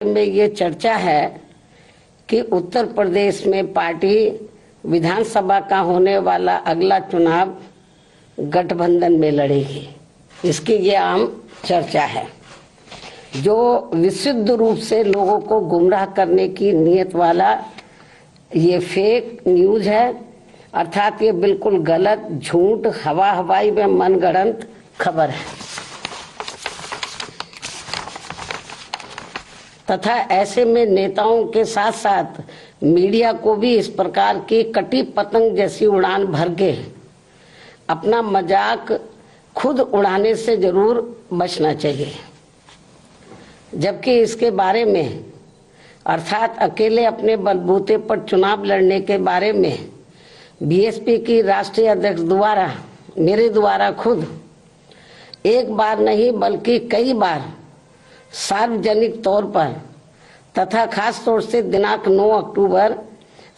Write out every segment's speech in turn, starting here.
में ये चर्चा है कि उत्तर प्रदेश में पार्टी विधानसभा का होने वाला अगला चुनाव गठबंधन में लड़ेगी। इसकी ये आम चर्चा है, जो विशुद्ध रूप से लोगों को गुमराह करने की नीयत वाला ये फेक न्यूज है। अर्थात ये बिल्कुल गलत, झूठ, हवाई में मनगढ़ंत खबर है तथा ऐसे में नेताओं के साथ साथ मीडिया को भी इस प्रकार की कटी पतंग जैसी उड़ान भर के अपना मजाक खुद उड़ाने से जरूर बचना चाहिए। जबकि इसके बारे में अर्थात अकेले अपने बलबूते पर चुनाव लड़ने के बारे में बीएसपी की राष्ट्रीय अध्यक्ष द्वारा मेरे द्वारा खुद एक बार नहीं बल्कि कई बार सार्वजनिक तौर पर तथा खास तौर से दिनांक 9 अक्टूबर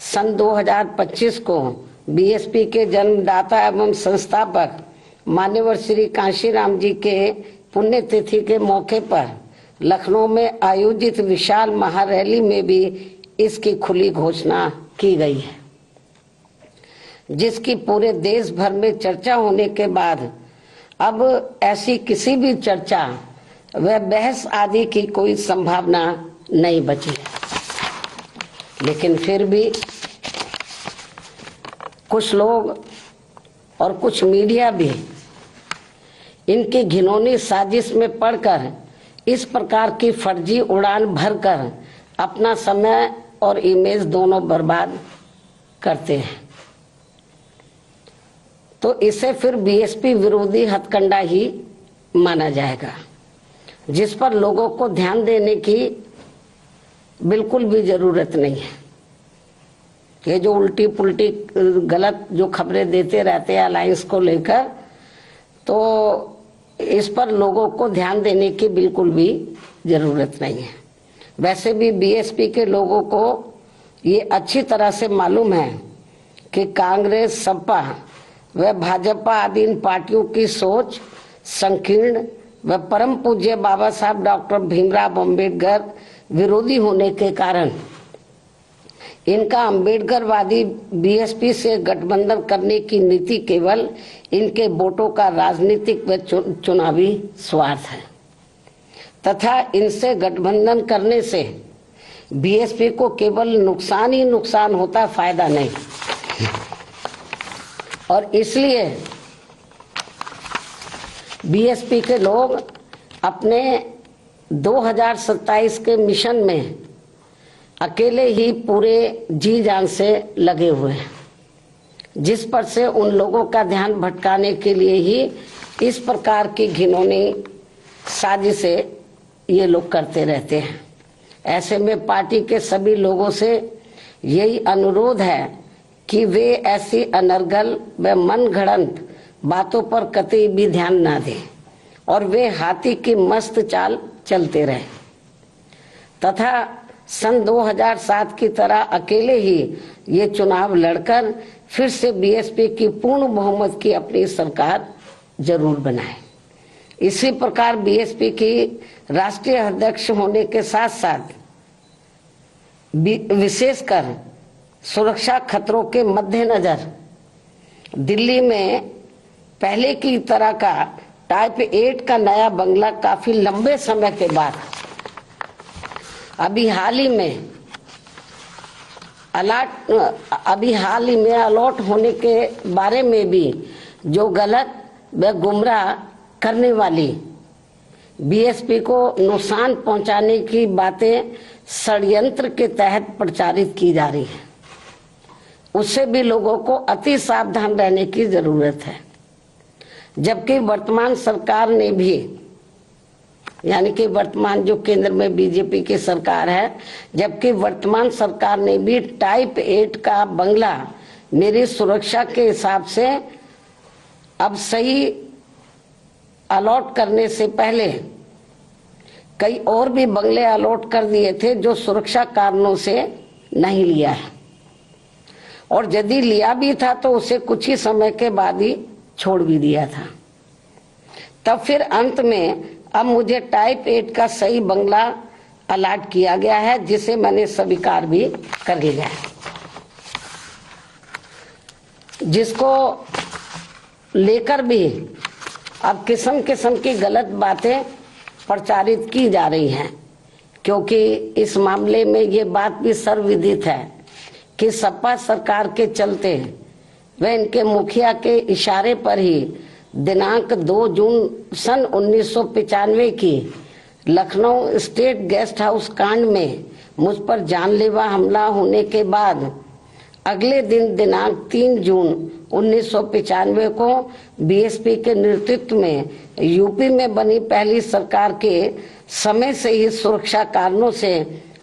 सन 2025 को बीएसपी के जन्मदाता एवं संस्थापक मान्यवर श्री कांशीराम जी के पुण्यतिथि के मौके पर लखनऊ में आयोजित विशाल महारैली में भी इसकी खुली घोषणा की गई है, जिसकी पूरे देश भर में चर्चा होने के बाद अब ऐसी किसी भी चर्चा व बहस आदि की कोई संभावना नहीं बची। लेकिन फिर भी कुछ लोग और कुछ मीडिया भी इनकी घिनौनी साजिश में पड़कर इस प्रकार की फर्जी उड़ान भरकर अपना समय और इमेज दोनों बर्बाद करते हैं, तो इसे फिर बीएसपी विरोधी हथकंडा ही माना जाएगा, जिस पर लोगों को ध्यान देने की बिल्कुल भी जरूरत नहीं है। ये जो उल्टी पुल्टी गलत जो खबरें देते रहते हैं अलायंस को लेकर, तो इस पर लोगों को ध्यान देने की बिल्कुल भी जरूरत नहीं है। वैसे भी बीएसपी के लोगों को ये अच्छी तरह से मालूम है कि कांग्रेस, सपा व भाजपा आदि इन पार्टियों की सोच संकीर्ण व परम पूज्य बाबा साहब डॉक्टर भीमराव अम्बेडकर विरोधी होने के कारण इनका अम्बेडकरवादी बीएसपी से गठबंधन करने की नीति केवल इनके वोटों का राजनीतिक व चुनावी स्वार्थ है तथा इनसे गठबंधन करने से बीएसपी को केवल नुकसान ही नुकसान होता, फायदा नहीं। और इसलिए बीएसपी के लोग अपने 2027 के मिशन में अकेले ही पूरे जी जान से लगे हुए हैं, जिस पर से उन लोगों का ध्यान भटकाने के लिए ही इस प्रकार की घिनौनी साजिशें ये लोग करते रहते हैं। ऐसे में पार्टी के सभी लोगों से यही अनुरोध है कि वे ऐसी अनर्गल व मनगढ़ंत बातों पर कतई भी ध्यान ना दें और वे हाथी की मस्त चाल चलते रहे तथा सन 2007 की तरह अकेले ही ये चुनाव लड़कर फिर से बीएसपी की पूर्ण बहुमत की अपनी सरकार जरूर बनाए। इसी प्रकार बीएसपी की राष्ट्रीय अध्यक्ष होने के साथ साथ विशेषकर सुरक्षा खतरों के मद्देनजर दिल्ली में पहले की तरह का टाइप 8 का नया बंगला काफी लंबे समय के बाद अभी हाल ही में अलॉट होने के बारे में भी जो गलत व गुमराह करने वाली बीएसपी को नुकसान पहुंचाने की बातें षड्यंत्र के तहत प्रचारित की जा रही है, उससे भी लोगों को अति सावधान रहने की जरूरत है। जबकि वर्तमान सरकार ने भी, यानी कि वर्तमान जो केंद्र में बीजेपी की सरकार है, जबकि वर्तमान सरकार ने भी टाइप 8 का बंगला मेरी सुरक्षा के हिसाब से अब सही अलॉट करने से पहले कई और भी बंगले अलॉट कर दिए थे जो सुरक्षा कारणों से नहीं लिया है, और यदि लिया भी था तो उसे कुछ ही समय के बाद ही छोड़ भी दिया था। तब फिर अंत में अब मुझे टाइप 8 का सही बंगला अलॉट किया गया है, जिसे मैंने स्वीकार भी कर लिया है, जिसको लेकर भी अब किस्म किस्म की गलत बातें प्रचारित की जा रही हैं, क्योंकि इस मामले में ये बात भी सर्वविदित है कि सपा सरकार के चलते व इनके मुखिया के इशारे पर ही दिनांक 2 जून सन 1995 की लखनऊ स्टेट गेस्ट हाउस कांड में मुझ पर जानलेवा हमला होने के बाद अगले दिन दिनांक 3 जून 1995 को बीएसपी के नेतृत्व में यूपी में बनी पहली सरकार के समय से ही सुरक्षा कारणों से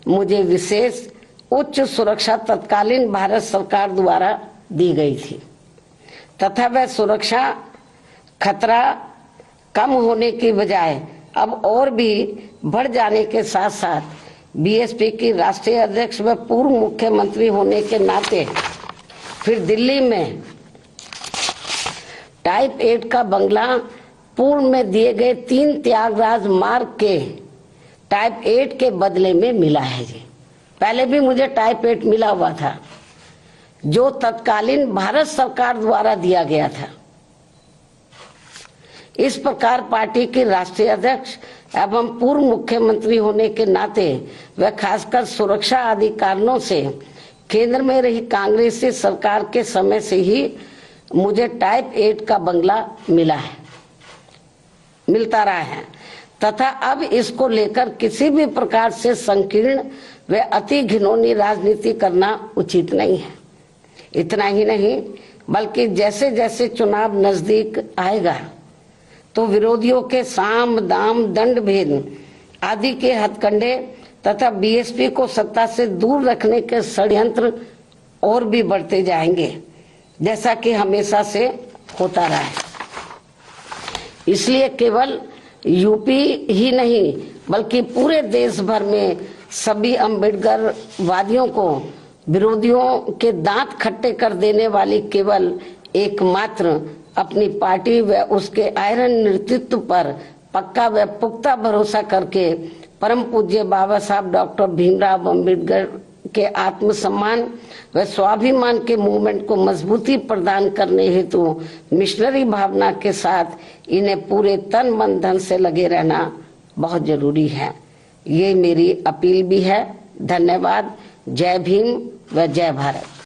मुझे विशेष उच्च सुरक्षा तत्कालीन भारत सरकार द्वारा दी गई थी तथा वह सुरक्षा खतरा कम होने की बजाय अब और भी बढ़ जाने के साथ साथ बीएसपी की राष्ट्रीय अध्यक्ष व पूर्व मुख्यमंत्री होने के नाते फिर दिल्ली में टाइप 8 का बंगला पूर्व में दिए गए 3 त्यागराज मार्ग के टाइप 8 के बदले में मिला है जी। पहले भी मुझे टाइप 8 मिला हुआ था जो तत्कालीन भारत सरकार द्वारा दिया गया था। इस प्रकार पार्टी की राष्ट्रीय अध्यक्ष एवं पूर्व मुख्यमंत्री होने के नाते व खासकर सुरक्षा आदि कारणों से केंद्र में रही कांग्रेसी सरकार के समय से ही मुझे टाइप 8 का बंगला मिलता रहा है तथा अब इसको लेकर किसी भी प्रकार से संकीर्ण व अति घिनौनी राजनीति करना उचित नहीं है। इतना ही नहीं बल्कि जैसे जैसे चुनाव नजदीक आएगा तो विरोधियों के साम दाम दंड भेद आदि के हथकंडे तथा बीएसपी को सत्ता से दूर रखने के षड्यंत्र और भी बढ़ते जाएंगे, जैसा कि हमेशा से होता रहा है। इसलिए केवल यूपी ही नहीं बल्कि पूरे देश भर में सभी अम्बेडकर वादियों को विरोधियों के दांत खट्टे कर देने वाली केवल एकमात्र अपनी पार्टी व उसके आयरन नेतृत्व पर पक्का व पुख्ता भरोसा करके परम पूज्य बाबा साहब डॉक्टर भीमराव अम्बेडकर के आत्मसम्मान व स्वाभिमान के मूवमेंट को मजबूती प्रदान करने हेतु मिशनरी भावना के साथ इन्हें पूरे तन मन धन से लगे रहना बहुत जरूरी है। ये मेरी अपील भी है। धन्यवाद। जय भीम व जय भारत।